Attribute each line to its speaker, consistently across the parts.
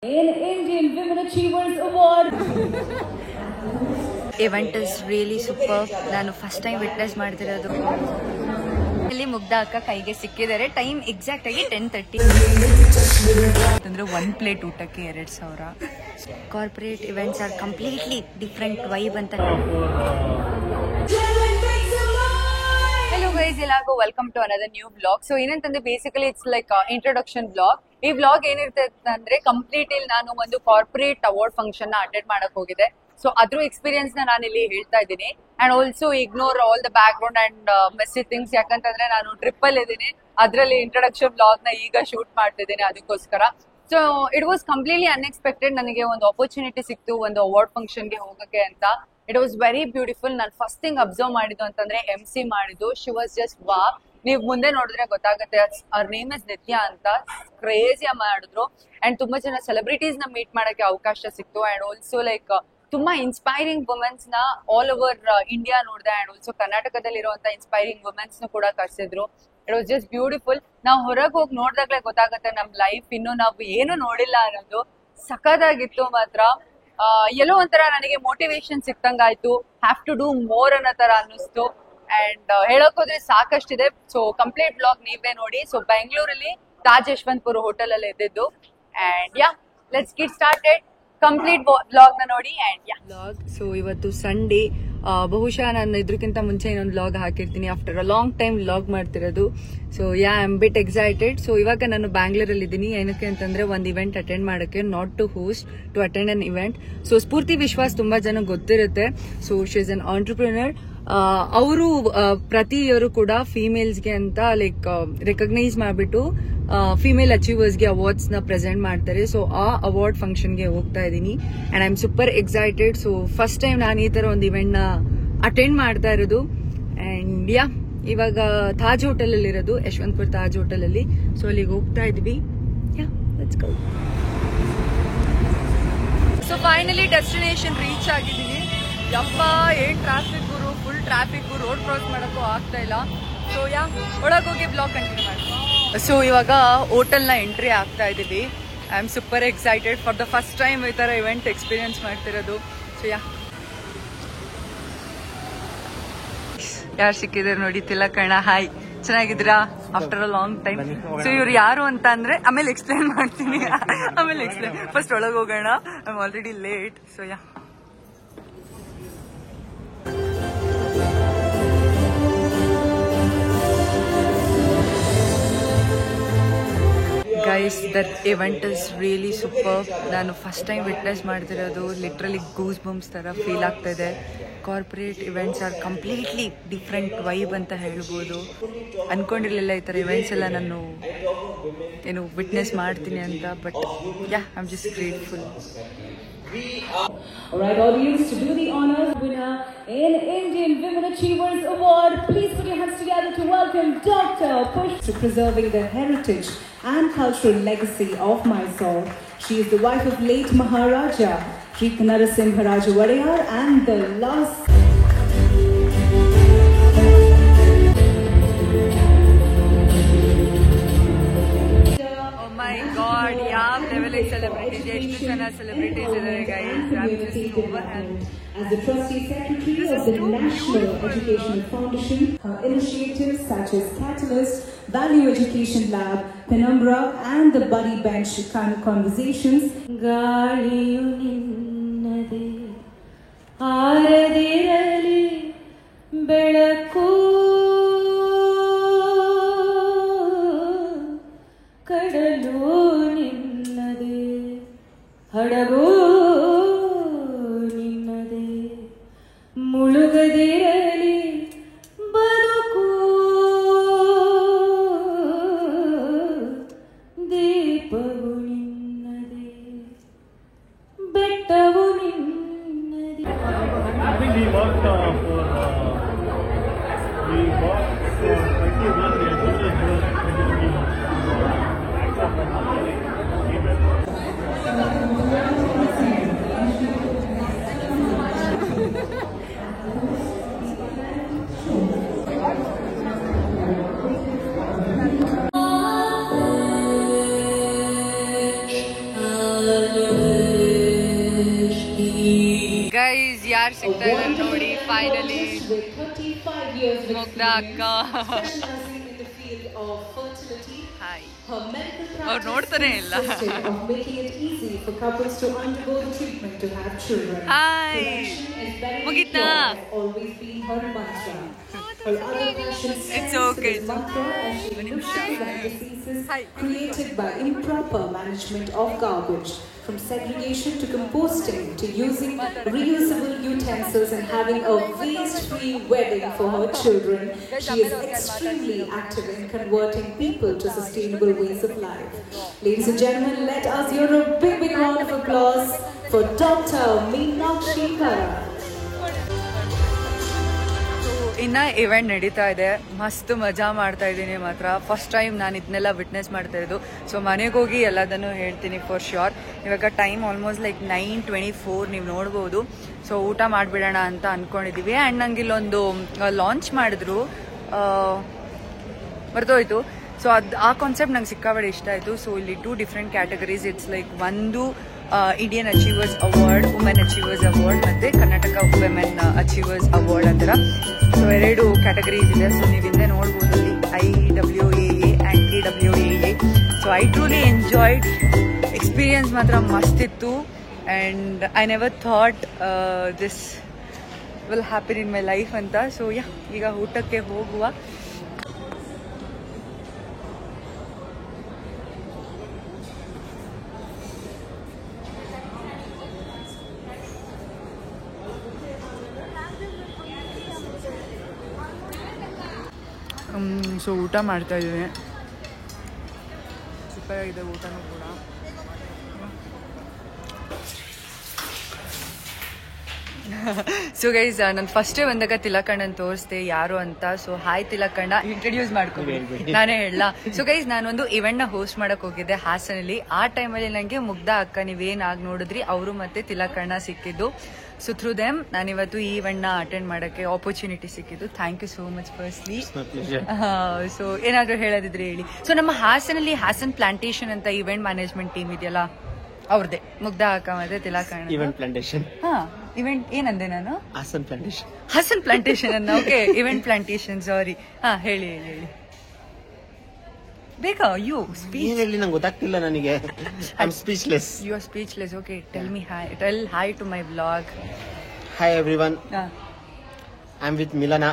Speaker 1: in Indian Women Achievers Award.
Speaker 2: Event is really superb. ನಾನು first time witness ಮಾಡ್ತಿರೋದು. ಇಲ್ಲಿ ಮುಗ್ಧ ಅಕ್ಕ ಕೈಗೆ ಸಿಕ್ಕಿದ್ದಾರೆ. ಟೈಮ್ ಎಕ್ಸಾಕ್ಟ್ ಆಗಿ 10:30. ಅಂದ್ರೆ 1 ಪ್ಲೇಟ್ ಊಟಕ್ಕೆ 2,000. Corporate events are completely different vibe ಅಂತ. Hello guys, ಎಲ್ಲರಿಗೂ welcome to another new blog. So ಏನಂತಂದ್ರೆ basically it's like introduction blog. ಈ ಬ್ಲಾಗ್ ಏನಿರುತ್ತೆ ಅಂದ್ರೆ ಕಂಪ್ಲೀಟ್ ಇಲ್ಲಿ ನಾನು ಒಂದು ಕಾರ್ಪೊರೇಟ್ ಅವಾರ್ಡ್ ಫಂಕ್ಷನ್ ನ ಅಟೆಂಡ್ ಮಾಡಕ್ ಹೋಗಿದೆ. ಸೊ ಅದ್ರ ಎಕ್ಸ್ಪೀರಿಯನ್ಸ್ ನ ನಾನು ಇಲ್ಲಿ ಹೇಳ್ತಾ ಇದ್ದೀನಿ. And also ignore all the background and messy things, ಯಾಕಂತಂದ್ರೆ ನಾನು ಟ್ರಿಪ್ ಅಲ್ಲಿ ಇದ್ದೀನಿ. ಅದ್ರಲ್ಲಿ ಇಂಟ್ರೊಡಕ್ಷನ್ ಬ್ಲಾಗ್ ನ ಈಗ ಶೂಟ್ ಮಾಡ್ತಿದ್ದೀನಿ ಅದಕ್ಕೋಸ್ಕರ. So it was completely unexpected. ನನಗೆ ಒಂದು ಆಪರ್ಚುನಿಟಿ ಸಿಕ್ತು ಒಂದು ಅವಾರ್ಡ್ ಫಂಕ್ಷನ್ ಗೆ ಹೋಗಕ್ಕೆ ಅಂತ. It was very beautiful. ನಾನು ಫಸ್ಟ್ ಥಿಂಗ್ ಅಬ್ಸರ್ವ್ ಮಾಡಿದ್ದು ಅಂತಂದ್ರೆ MC ಮಾಡಿದ್ದು. ಶಿ ವಾಸ್ ಜಸ್ಟ್ ವಾ. ನೀವು ಮುಂದೆ ನೋಡಿದ್ರೆ ಗೊತ್ತಾಗುತ್ತೆ. ಅವ್ರ ನೇಮ್ ಇಸ್ ನಿತ್ಯ ಅಂತ. ಕ್ರೇಜಿ ಮಾಡಿದ್ರು. ಅಂಡ್ ತುಂಬಾ ಜನ ಸೆಲೆಬ್ರಿಟೀಸ್ ನ ಮೀಟ್ ಮಾಡಕ್ಕೆ ಅವಕಾಶ ಸಿಕ್ತು. ಅಂಡ್ ಆಲ್ಸೋ ಲೈಕ್ ತುಂಬಾ ಇನ್ಸ್ಪೈರಿಂಗ್ ವುಮೆನ್ಸ್ ನ ಆಲ್ ಓವರ್ ಇಂಡಿಯಾ ನೋಡಿದೆ. ಅಂಡ್ ಆಲ್ಸೋ ಕರ್ನಾಟಕದಲ್ಲಿ ಇರುವಂತ ಇನ್ಸ್ಪೈರಿಂಗ್ ವುಮೆನ್ಸ್ ನ ಕೂಡ ಕರ್ಸಿದ್ರು. It was just beautiful. ನಾವು ಹೊರಗೆ ಹೋಗಿ ನೋಡಿದಾಗ್ಲೇ ಗೊತ್ತಾಗುತ್ತೆ ನಮ್ ಲೈಫ್ ಇನ್ನು ನಾವು ಏನು ನೋಡಿಲ್ಲ ಅನ್ನೋದು. ಸಖತ್ತಾಗಿತ್ತು ಮಾತ್ರ. ಎಲ್ಲೋ ಒಂಥರ ನನಗೆ ಮೋಟಿವೇಶನ್ ಸಿಕ್ತಂಗಾಯ್ತು. ಹ್ಯಾವ್ ಟು ಡೂ ಮೋರ್ ಅನ್ನೋ ತರ ಅನ್ನಿಸ್ತು. ಅಂಡ್ ಹೇಳಕ್ ಹೋದ್ರೆ ಸಾಕಷ್ಟಿದೆ. ಸೊ ಕಂಪ್ಲೀಟ್ ಬ್ಲಾಗ್ ನೀವೇ ನೋಡಿ. ಸೊ ಬೆಂಗಳೂರಲ್ಲಿ ತಾಜ್ ಯಶವಂತಪುರ ಹೋಟೆಲ್ ಅಲ್ಲಿ ಇದ್ದಿದ್ದು. And yeah, let's get started. Complete blog ನ ನೋಡಿ. And yeah blog. ಸೊ ಇವತ್ತು ಸಂಡೇ. ಬಹುಶಃ ನಾನು ಇದ್ರಕ್ಕಿಂತ ಮುಂಚೆ ಇನ್ನೊಂದು ವ್ಲಾಗ್ ಹಾಕಿರ್ತೀನಿ. After a long time vlog ಮಾಡ್ತಿರೋದು. So yeah, I am bit excited. So ಇವಾಗ ನಾನು ಬ್ಯಾಂಗ್ಳೂರಲ್ಲಿ ಇದ್ದೀನಿ. ಏನಕ್ಕೆ ಅಂತಂದ್ರೆ ಒಂದು ಇವೆಂಟ್ ಅಟೆಂಡ್ ಮಾಡಕ್ಕೆ, not to host, to attend an event. So Spoorthi Vishwas ತುಂಬಾ ಜನ ಗೊತ್ತಿರುತ್ತೆ. So she is an entrepreneur. ಅವರು ಪ್ರತಿ ಇಯರ್ ಕೂಡ ಫೀಮೇಲ್ಸ್ಗೆ ಅಂತ ಲೈಕ್ ರೆಕಗ್ನೈಸ್ ಮಾಡ್ಬಿಟ್ಟು ಫಿಮೇಲ್ ಅಚೀವರ್ಸ್ ಗೆ ಅವಾರ್ಡ್ಸ್ ನ ಪ್ರೆಸೆಂಟ್ ಮಾಡ್ತಾರೆ. ಸೊ ಆ ಅವಾರ್ಡ್ ಫಂಕ್ಷನ್ ಗೆ ಹೋಗ್ತಾ ಇದ್ದೀನಿ. And I am super excited. So first time ನಾನು ಈ ತರ ಒಂದು ಇವೆಂಟ್ ನ ಅಟೆಂಡ್ ಮಾಡ್ತಾ ಇರೋದು. ಅಂಡ್ ಯಾ, ಇವಾಗ ತಾಜ್ ಹೋಟೆಲ್ ಅಲ್ಲಿ ಇರೋದು, ಯಶವಂತಪುರ ತಾಜ್ ಹೋಟೆಲ್ ಅಲ್ಲಿ. ಸೊ ಅಲ್ಲಿಗೆ ಹೋಗ್ತಾ ಇದ್ವಿ. Yeah, let's go. So finally destination reach ಆಗಿದ್ದೀನಿ. ಯಪ್ಪ, ಏನ್ ಟ್ರಾಫಿಕ್ ಗುರು, ಫುಲ್ ಟ್ರಾಫಿಕ್. ರೋಡ್ ಕ್ರಾಸ್ ಮಾಡಕ್ಕೂ ಆಗ್ತಾ ಇಲ್ಲ. ಸೊ ಯಾ, ಒಳಗೋಗಿ ಬ್ಲಾಗ್ ಕಂಟಿನ್ಯೂ ಮಾಡಿ. ಸೊ ಇವಾಗ ಹೋಟೆಲ್ ನ ಎಂಟ್ರಿ ಆಗ್ತಾ ಇದೀವಿ. I am super excited. For the first time ಈ ತರ ಇವೆಂಟ್ ಎಕ್ಸ್ಪೀರಿಯನ್ಸ್ ಮಾಡ್ತಿರೋದು. ಸೊ ಯಾ, ಯಾರು ಸಿಕ್ಕಿದ್ರೆ ನೋಡಿ. ತಿಲಕಣ್ಣ, ಹಾಯ್, ಚೆನ್ನಾಗಿದ್ದೀರಾ? After a long time. So ಇವ್ರು ಯಾರು ಅಂತ ಅಂದ್ರೆ ಆಮೇಲೆ ಎಕ್ಸ್ಪ್ಲೇನ್ ಮಾಡ್ತೀನಿ. ಫಸ್ಟ್ ಒಳಗೆ ಹೋಗೋಣ. I am already late. So yeah, guys, that event is really super. ನಾನು ಫಸ್ಟ್ ಟೈಮ್ ವಿಟ್ನೆಸ್ ಮಾಡ್ತಿರೋದು. ಲಿಟ್ರಲಿ ಗೂಸ್ ಬಂಪ್ಸ್ ತರ ಫೀಲ್ ಆಗ್ತಾ ಇದೆ. Corporate events are completely different vibe ಅಂತ ಹೇಳ್ಬೋದು. ಅನ್ಕೊಂಡಿರ್ಲಿಲ್ಲ ಈ ಥರ ಇವೆಂಟ್ಸ್ ಎಲ್ಲ ನಾನು ಏನು ವಿಟ್ನೆಸ್ ಮಾಡ್ತೀನಿ ಅಂತ. But yeah, I am just grateful.
Speaker 1: Alright, audience, to do the honors, winner in Indian Women Achievers Award. Please put your hands together to welcome Dr. Push to preserving the heritage and cultural legacy of Mysore. She is the wife of late Maharaja Sri Narasimha Raju Wadiyar and the last.
Speaker 2: God, yeah, leveling celebrities. ಎಷ್ಟು ಜನ celebrities ಇದ್ದಾರೆ guys. I am just overwhelmed.
Speaker 1: As the trustee secretary of the National Education Foundation, her initiatives such as Catalyst, Value Education Lab, Penumbra, and the Buddy Bench Conversations. ಗಾಳಿಯು ನಿನ್ನದೇ ಆರದಿರಲಿ ಬೆಳಕು, ಕಡಲು ನಿನ್ನದೇ ಹಡಗು ನಿನ್ನದೇ, ಮುಳುಗದಿರಲಿ ಬದುಕು, ದೀಪವು ನಿನ್ನದೇ ಬೆಟ್ಟವು ನಿನ್ನದೇ.
Speaker 2: ಗೈಸ್ ಯಾರು ಸಿಗ್ತಾ ಇದ್ದಾರೆ ನೋಡಿ ಫೈನಲಿ ಮುಗ್ಧ ಅಕ್ಕ ಹಾಯ್ ಅವ್ರು ನೋಡ್ತಾನೆ ಇಲ್ಲ ಹಾಯ್ ಮುಗಿತಾ it's okay
Speaker 1: created by improper management of garbage, from segregation to composting to using reusable utensils and having a waste-free wedding for her children. She is extremely active in converting people to sustainable ways of life. Ladies and gentlemen, let us hear a big round of applause for Dr. Meenakshi Vara.
Speaker 2: ಇನ್ನ event ನಡೀತಾ ಇದೆ, ಮಸ್ತ್ ಮಜಾ ಮಾಡ್ತಾ ಇದ್ದೀನಿ ಮಾತ್ರ. First time ನಾನು ಇದನ್ನೆಲ್ಲ ವಿಟ್ನೆಸ್ ಮಾಡ್ತಾ ಇರೋದು. ಸೊ ಮನೆಗೆ ಹೋಗಿ ಎಲ್ಲದನ್ನು ಹೇಳ್ತೀನಿ ಫಾರ್ ಶ್ಯೂರ್. ಇವಾಗ ಟೈಮ್ ಆಲ್ಮೋಸ್ಟ್ ಲೈಕ್ 9:24 ನೀವು ನೋಡ್ಬೋದು. ಸೊ ಊಟ ಮಾಡಿಬಿಡೋಣ ಅಂತ ಅಂದ್ಕೊಂಡಿದ್ದೀವಿ. ಆ್ಯಂಡ್ ನಂಗೆ ಇಲ್ಲೊಂದು ಲಾಂಚ್ ಮಾಡಿದ್ರು, ಬರ್ತೋಯ್ತು. ಸೊ ಆ ಕಾನ್ಸೆಪ್ಟ್ ನಂಗೆ ಸಿಕ್ಕಾಬಡೆ ಇಷ್ಟ ಆಯಿತು. ಸೊ ಇಲ್ಲಿ 2 ಡಿಫ್ರೆಂಟ್ ಕ್ಯಾಟಗರೀಸ್. ಇಟ್ಸ್ ಲೈಕ್ ಒಂದು Indian achievers award, women achievers award ಮತ್ತು ಕರ್ನಾಟಕ ವುಮೆನ್ ಅಚೀವರ್ಸ್ ಅವಾರ್ಡ್ ಆ ಥರ. ಸೊ 2 ಕ್ಯಾಟಗರೀಸ್ ಇದೆ. ಸೊ ನೀವು ಹಿಂದೆ ನೋಡ್ಬೋದು ಇಲ್ಲಿ IWAA and AWAA. So I truly enjoyed. Experience ಮಾತ್ರ ಮಸ್ತಿತ್ತು. And I never thought this will happen in my life ಅಂತ. ಸೊ ಈಗ ಊಟಕ್ಕೆ ಹೋಗುವ. ಸೊ ಊಟ ಮಾಡ್ತಾ ಇದ್ದೀನಿ. ಸೂಪರಾಗಿದೆ ಊಟನೂ ಕೂಡ. ಸೊ ಗೈಸ್ ನಾನು ಫಸ್ಟೇ ಬಂದಾಗ ತಿಲಕಣ್ಣನ್ ತೋರಿಸ್ದೆ ಯಾರು ಅಂತ. ಸೊ ಹಾಯ್ ತಿಲಕಣ್ಣ, ಇಂಟ್ರೊಡ್ಯೂಸ್ ಮಾಡ್ಕೊಬೇಕು, ನಾನೇ ಹೇಳಲ್ಲ. ಸೊ ಗೈಸ್ ನಾನೊಂದು ಇವೆಂಟ್ನ ಹೋಸ್ಟ್ ಮಾಡಕ್ ಹೋಗಿದ್ದೆ ಹಾಸನಲ್ಲಿ. ಆ ಟೈಮಲ್ಲಿ ನನಗೆ ಮುಗ್ಧ ಅಕ್ಕ ನೀವೇನಾಗಿ ನೋಡಿದ್ರಿ ಅವರು ಮತ್ತೆ ತಿಲಕಣ್ಣ ಸಿಕ್ಕಿದ್ದು. ಸೊ ಥ್ರೂ ದೆಮ್ ನಾನಿವತ್ತು ಈ ಇವೆಂಟ್ನ ಅಟೆಂಡ್ ಮಾಡೋಕ್ಕೆ ಆಪರ್ಚುನಿಟಿ ಸಿಕ್ಕಿದ್ದು. Thank you so much firstly. So ಏನಾದರೂ ಹೇಳೋದಿದ್ರೆ ಹೇಳಿ. ಸೊ ನಮ್ಮ ಹಾಸನಲ್ಲಿ ಹಾಸನ್ ಪ್ಲಾಂಟೇಶನ್ ಅಂತ ಇವೆಂಟ್ ಮ್ಯಾನೇಜ್ಮೆಂಟ್ ಟೀಮ್ ಇದೆಯಲ್ಲ, ಅವ್ರದ್ದೇ ಮುಗ್ಧ ಅಕ್ಕ ಮತ್ತೆ ತಿಲಕಣ್ಣ.
Speaker 3: Event plantation.
Speaker 2: ಇವೆಂಟ್ ಏನಂದೆ ನಾನು?
Speaker 3: ಹಾಸನ್ ಪ್ಲಾಂಟೇಶನ್.
Speaker 2: ಹಾಸನ್ ಪ್ಲಾಂಟೇಶನ್ ಅನ್ನ. Okay, event plantation. ಸಾರಿ. ಹೇಳಿ ಬೇಕಾ? ಯು ಸ್ಪೀಚ್
Speaker 3: ಹೇಳಿ, ನಂಗೆ ಗೊತ್ತಾಗ್ತಿಲ್ಲ ನನಗೆ. I am speechless.
Speaker 2: You are speechless. Okay, tell me hi. Tell hi to my vlog.
Speaker 3: Hi everyone, I am with Milana.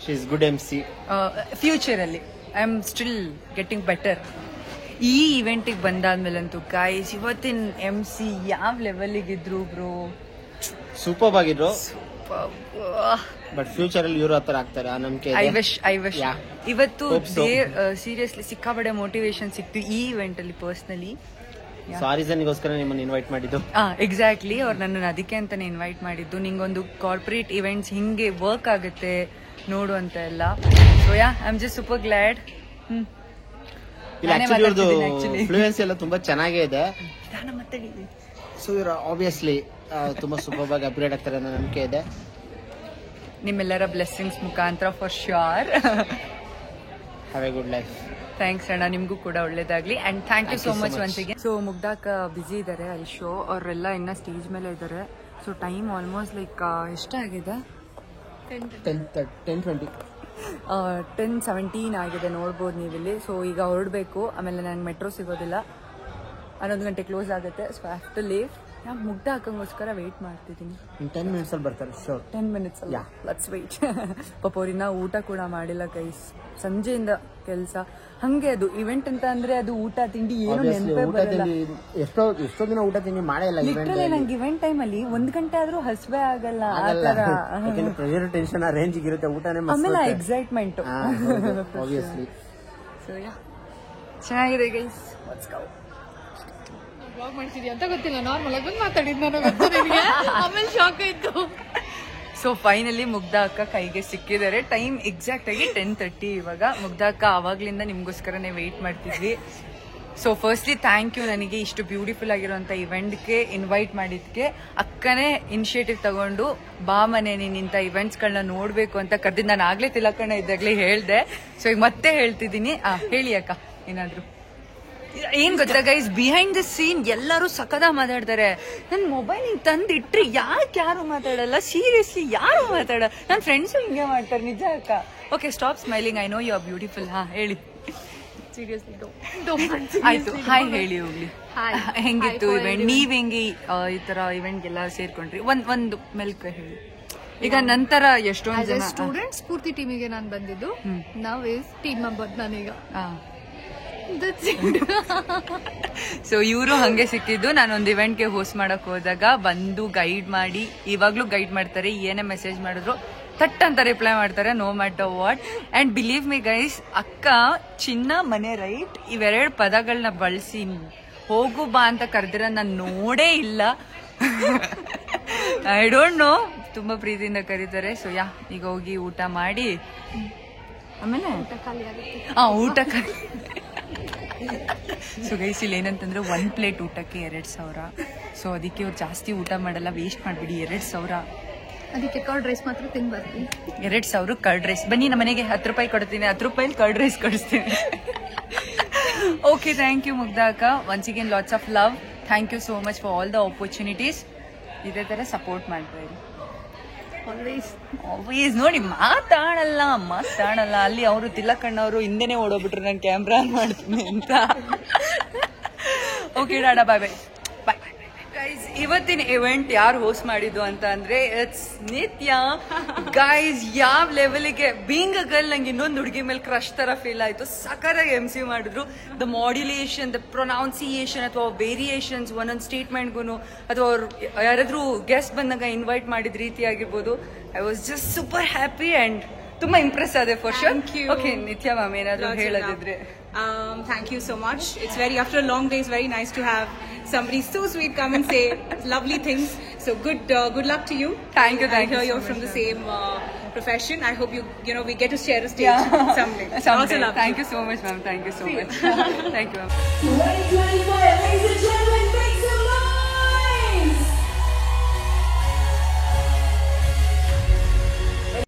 Speaker 3: She is good MC.
Speaker 2: ಫ್ಯೂಚರಲ್ಲಿ I am still getting better. ಈ ಇವೆಂಟಿಗೆ ಬಂದಾದ್ಮೇಲಂತೂ guys ಇವತ್ತಿನ MC ಯಾವ ಲೆವೆಲಿಗಿದ್ರು bro,
Speaker 3: super ಆಗಿದ್ರು. But future ಅಲ್ಲಿ ಇವರು ಆತರ ಆಗ್ತಾರೆ ಆ ನಂಬಿಕೆ.
Speaker 2: ಐ ವಿಶ್ ಇವತ್ತು ಸೀರಿಯಸ್ಲಿ ಸಿಕ್ಕಾಬಡೆ ಮೋಟಿವೇಶನ್ ಸಿಕ್ತು ಈ ಇವೆಂಟ್ ಅಲ್ಲಿ ಪರ್ಸನಲಿ.
Speaker 3: ಆ ರೀಸನ್ಗೋಸ್ಕರ ನಿಮ್ಮನ್ನು ಇನ್ವೈಟ್ ಮಾಡಿದ್ದು.
Speaker 2: ಎಕ್ಸಾಕ್ಟ್ಲಿ, ಅವ್ರು ನನ್ನನ್ನು ಅದಕ್ಕೆ ಅಂತಾನೆ ಇನ್ವೈಟ್ ಮಾಡಿದ್ದು. ನಿಂಗೊಂದು ಕಾರ್ಪೊರೇಟ್ ಇವೆಂಟ್ಸ್ ಹಿಂಗೆ ವರ್ಕ್ ಆಗುತ್ತೆ ನೋಡು ಅಂತ ಎಲ್ಲ. So I am just super glad.
Speaker 3: Fluency ಎಲ್ಲ ತುಂಬಾ ಚೆನ್ನಾಗೇ ಇದೆ. ಸೊ ಇವರು ಆಬ್ವಿಯಸ್ಲಿ ತುಂಬಾ ಸೂಪರ್ ಆಗಿ ಅಪ್ಗ್ರೇಡ್ ಆಗ್ತಾರೆ ಅನ್ನೋ ನಂಬಿಕೆ ಇದೆ.
Speaker 2: ನಿಮ್ಮೆಲ್ಲರ ಬ್ಲೆಸ್ಸಿಂಗ್ಸ್ ಮುಖಾಂತರ for sure.
Speaker 3: Have a good life.
Speaker 2: Thanks ಅಣ್ಣ, ನಿಮ್ಗೂ ಕೂಡ ಒಳ್ಳೇದಾಗ್ಲಿ. And thank you so much once again. So ಮುಗ್ಧಾಕ ಬಿಸಿ ಇದ್ದಾರೆ ಅಲ್ಲಿ ಶೋ, ಅವರೆಲ್ಲ ಇನ್ನ ಸ್ಟೇಜ್ ಮೇಲೆ ಇದ್ದಾರೆ. ಸೊ ಟೈಮ್ ಆಲ್ಮೋಸ್ಟ್ ಲೈಕ್ ಎಷ್ಟಾಗಿದೆ? 10:17 ಆಗಿದೆ, ನೋಡ್ಬೋದು ನೀವಿಲ್ಲಿ. ಸೊ ಈಗ ಹೊರಡಬೇಕು, ಆಮೇಲೆ ನಂಗೆ ಮೆಟ್ರೋ ಸಿಗೋದಿಲ್ಲ, 11 ಗಂಟೆ ಕ್ಲೋಸ್ ಆಗುತ್ತೆ. So I have to leave. ನಾನು ಮುಗ್ಧ ಹಾಕೋಸ್ಕರ ವೇಟ್ ಮಾಡ್ತಿದ್ದೀನಿ.
Speaker 3: 10 minutes ಅಲ್ಲಿ ಬರ್ತಾರೆ. ಶೋರ್
Speaker 2: 10 minutes ಅಲ್ಲ, ಲೆಟ್ಸ್ ವೇಟ್. ಪಾಪ ಅವ್ರಿನ್ನ ಊಟ ಕೂಡ ಮಾಡಿಲ್ಲ ಗೈಸ್, ಸಂಜೆಯಿಂದ ಕೆಲಸ. ಹಂಗೆ ಅದು ಇವೆಂಟ್ ಅಂತ ಅಂದ್ರೆ ಅದು ಊಟ ತಿಂಡಿ ಏನು ನೆನಪೇ ಬರಲ್ಲ.
Speaker 3: ಎಷ್ಟೋ ದಿನ ಊಟ ತಿಂಡಿ ಮಾಡೇ ಇಲ್ಲ.
Speaker 2: ಲಿಟ್ರಲಿ ನಂಗೆ ಇವೆಂಟ್ ಟೈಮ್ ಅಲ್ಲಿ 1 ಗಂಟೆ ಆದ್ರೂ ಹಸ್ವೇ ಆಗಲ್ಲ. ಆ ತರ
Speaker 3: ಪ್ರೆಷರ್ ಟೆನ್ಷನ್ ಆ ರೇಂಜ್ ಇರುತ್ತೆ ಊಟನೇ.
Speaker 2: ಆಮೇಲೆ ಎಕ್ಸೈಟ್ಮೆಂಟ್.
Speaker 3: ಆಬ್ವಿಯಸ್ಲಿ.
Speaker 2: ಸೊ ಚೆನ್ನಾಗಿದೆ ಗೈಸ್, ಲೆಟ್ಸ್ ಗೋ.
Speaker 4: ಬ್ಲಾಗ್ ಮಾಡ್ತಿದ್ಯಾ ಅಂತ ಗೊತ್ತಿಲ್ಲ, ನಾರ್ಮಲ್ ಆಗಿ ಮಾತಾಡಿದ್ ನನಗೆ ಗೊತ್ತು ನಿಮಗೆ, ಆಮೇಲೆ ಶಾಕ್ ಆಯ್ತು.
Speaker 2: ಸೊ ಫೈನಲಿ ಮುಗ್ಧ ಅಕ್ಕ ಕೈಗೆ ಸಿಕ್ಕಿದ್ದಾರೆ. ಟೈಮ್ ಎಕ್ಸಾಕ್ಟ್ ಆಗಿ 10:30 ಇವಾಗ. ಮುಗ್ಧ ಅಕ್ಕ ಆವಾಗ್ಲಿಂದ ನಿಮ್ಗೋಸ್ಕರನೇ ವೆಯ್ಟ್ ಮಾಡ್ತಿದ್ವಿ. ಸೊ ಫಸ್ಟ್ಲಿ ಥ್ಯಾಂಕ್ ಯು, ನನಗೆ ಇಷ್ಟು ಬ್ಯೂಟಿಫುಲ್ ಆಗಿರುವಂಥ ಇವೆಂಟ್ಗೆ ಇನ್ವೈಟ್ ಮಾಡಿದ್ಕೆ. ಅಕ್ಕನೇ ಇನಿಷಿಯೇಟಿವ್ ತಗೊಂಡು ಬಾ ಮನೆ ನೀನು ಇಂಥ ಇವೆಂಟ್ಸ್ಗಳನ್ನ ನೋಡಬೇಕು ಅಂತ ಕರೆದಿದ್ದು. ನಾನು ಆಗ್ಲೇ ತಿಲಕಣ್ಣ ಇದ್ದಾಗಲೇ ಹೇಳಿದೆ. ಸೊ ಈಗ ಮತ್ತೆ ಹೇಳ್ತಿದ್ದೀನಿ. ಹೇಳಿ ಅಕ್ಕ ಏನಾದ್ರು. ಏನ್ ಗೊತ್ತಾ ಗೈಸ್, ಬಿಹೈಂಡ್ ದ ಸೀನ್ ಎಲ್ಲರೂ ಸಕದ ಮಾತಾಡ್ತಾರೆ. ನನ್ ಮೊಬೈಲ್ ಹಿಂಗ್ ತಂದಿಟ್ರಿ ಯಾರು ಮಾತಾಡಲ್ಲ, ಸೀರಿಯಸ್ಲಿ ಯಾರು ಮಾತಾಡ. ನನ್ ಫ್ರೆಂಡ್ಸು ಹಿಂಗೆ ಮಾಡ್ತಾರೆ ನಿಜ ಅಕ್ಕ. Okay stop smiling, I know you are beautiful. ಹಾ ಹೇಳಿ.
Speaker 4: ಸೀರಿಯಸ್ಲಿ
Speaker 2: ಆಯ್ತು, ಹಾಯ್ ಹೇಳಿ ಹೋಗ್ಲಿ. ಹೆಂಗಿತ್ತು ಇವೆಂಟ್? ನೀವ್ ಹೆಂಗೆ ಈ ತರ ಇವೆಂಟ್ಗೆಲ್ಲ ಸೇರ್ಕೊಂಡ್ರಿ? ಒಂದು ಮೆಲ್ಕ್ ಹೇಳಿ. ಈಗ ನಂತರ ಎಷ್ಟೊಂದು ಜನ
Speaker 4: ಸ್ಟೂಡೆಂಟ್ ಸ್ಫೂರ್ತಿ ಟೀಮಿಗೆ ನಾನು ಬಂದಿದ್ದು. ನಾವ್ ಇಸ್ ಟೀಮ್ ಮೆಂಬರ್ ನಾನೀಗ.
Speaker 2: ಸೊ ಇವರು ಹಂಗೆ ಸಿಕ್ಕಿದ್ದು. ನಾನೊಂದು ಇವೆಂಟ್ಗೆ ಹೋಸ್ಟ್ ಮಾಡಕ್ ಹೋದಾಗ ಬಂದು ಗೈಡ್ ಮಾಡಿ, ಇವಾಗ್ಲೂ ಗೈಡ್ ಮಾಡ್ತಾರೆ. ಏನೇ ಮೆಸೇಜ್ ಮಾಡಿದ್ರು ತಟ್ ಅಂತ ರಿಪ್ಲೈ ಮಾಡ್ತಾರೆ, no matter what. And believe me guys, ಅಕ್ಕ ಚಿನ್ನ ಮನೆ ರೈಟ್ ಇವೆರಡು ಪದಗಳನ್ನ ಬಳಸಿ ಹೋಗು ಬಾ ಅಂತ ಕರೆದಿರ ನಾನು ನೋಡೇ ಇಲ್ಲ. ಐ ಡೋಂಟ್ ನೋ, ತುಂಬಾ ಪ್ರೀತಿಯಿಂದ ಕರೀತಾರೆ. ಸೊ ಈಗ ಹೋಗಿ ಊಟ ಮಾಡಿ ಆಮೇಲೆ ಊಟ ಸೊ ಗೈಸ್ ಇಲ್ಲಿ ಏನಂತಂದ್ರೆ 1 ಪ್ಲೇಟ್ ಊಟಕ್ಕೆ 2,000. ಸೊ ಅದಕ್ಕೆ ಅವ್ರು ಜಾಸ್ತಿ ಊಟ ಮಾಡಲ್ಲ, ವೇಸ್ಟ್ ಮಾಡ್ಬಿಡಿ. 2,000
Speaker 4: ಅದಕ್ಕೆ ಕರ್ಡ್ ರೈಸ್ ಮಾತ್ರ ತಿಂದು ಬರ್ತೀನಿ.
Speaker 2: 2,000 ಕರ್ಡ್ ರೈಸ್. ಬನ್ನಿ ನಮ್ಮ ಮನೆಗೆ 10 ರೂಪಾಯಿ ಕೊಡ್ತೀನಿ, 10 ರೂಪಾಯಿ ಕರ್ಡ್ ರೈಸ್ ಕಳಿಸ್ತೀನಿ. ಓಕೆ, ಥ್ಯಾಂಕ್ ಯು ಮುಗ್ಧ ಅಕ್ಕ. Once again lots of love. Thank you so much for all the opportunities. ಇದೇ ತರ ಸಪೋರ್ಟ್ ಮಾಡ್ತಾ ಇರಿ ಆಲ್ವೇಸ್. ನೋಡಿ ಮಾತಾಡಲ್ಲ. ಅಲ್ಲಿ ಅವರು ತಿಲಕಣ್ಣವರು ಹಿಂದೆನೆ ಓಡೋಗ್ಬಿಟ್ರು ನಾನು ಕ್ಯಾಮ್ರಾ ಮಾಡ್ತೀನಿ ಅಂತ. ಓಕೆ ಡಾಡಾ, ಬಾಯ್ ಬಾಯ್ ಬಾಯ್. ಗೈಸ್ ಇವತ್ತಿನ ಇವೆಂಟ್ ಯಾರು ಹೋಸ್ಟ್ ಮಾಡಿದ್ದು ಅಂತ ಅಂದ್ರೆ ಇಟ್ಸ್ ನಿತ್ಯ. ಗೈಸ್ ಯಾವ ಲೆವೆಲ್ಗೆ ಬೀಂಗ್ ಅ ಗರ್ಲ್ ನಂಗೆ ಇನ್ನೊಂದು ಹುಡುಗಿ ಮೇಲೆ ಕ್ರಶ್ ತರ ಫೀಲ್ ಆಯ್ತು. ಸಕರಾಗಿ MC ಮಾಡಿದ್ರು. ದ ಮಾಡ್ಯುಲೇಷನ್, ದ ಪ್ರೊನೌನ್ಸಿಯೇಷನ್ ಅಥವಾ ವೇರಿಯೇಷನ್ಸ್ ಒಂದೊಂದು ಸ್ಟೇಟ್ಮೆಂಟ್ಗೂ ಅಥವಾ ಅವ್ರು ಯಾರಾದ್ರೂ ಗೆಸ್ಟ್ ಬಂದಾಗ ಇನ್ವೈಟ್ ಮಾಡಿದ ರೀತಿ ಆಗಿರ್ಬೋದು. I was just super happy and ತುಂಬಾ ಇಂಪ್ರೆಸ್ ಆದೆ ಫಾರ್ ಶೋರ್. ಓಕೆ ನಿತ್ಯ ಮ್ಯಾಮ್ ಏನಾದ್ರು ಹೇಳೋದಿದ್ರೆ?
Speaker 5: Thank you so much. It's after a long day, it's very nice to have somebody so sweet come and say lovely things. So good luck to you.
Speaker 2: Thank you.
Speaker 5: I hear you're from the same profession. I hope we get to share a stage someday.
Speaker 2: Also love. Thank you so much, ma'am. Thank you so much. Thank you, ma'am.
Speaker 1: 2025, ladies and gentlemen.